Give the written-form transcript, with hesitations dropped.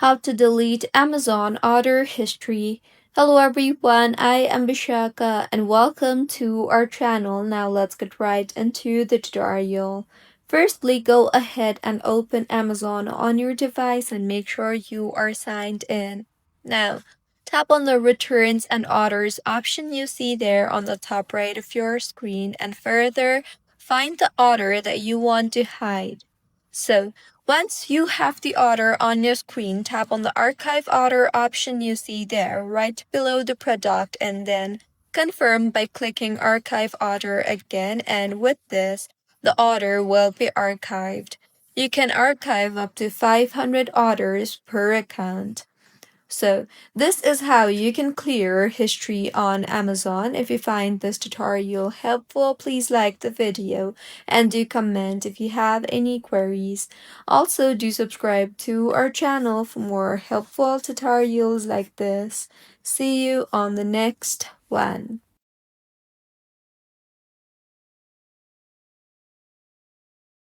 How to delete Amazon order history. Hello everyone, I am Bishaka and welcome to our channel. Now let's get right into the tutorial. Firstly, go ahead and open Amazon on your device and make sure you are signed in. Now, tap on the returns and orders option you see there on the top right of your screen and further find the order that you want to hide. So, once you have the order on your screen, tap on the Archive Order option you see there right below the product and then confirm by clicking Archive Order again, and with this, the order will be archived. You can archive up to 500 orders per account. So this is how you can clear history on Amazon. If you find this tutorial helpful, please like the video and do comment if you have any queries. Also, do subscribe to our channel for more helpful tutorials like this. See you on the next one.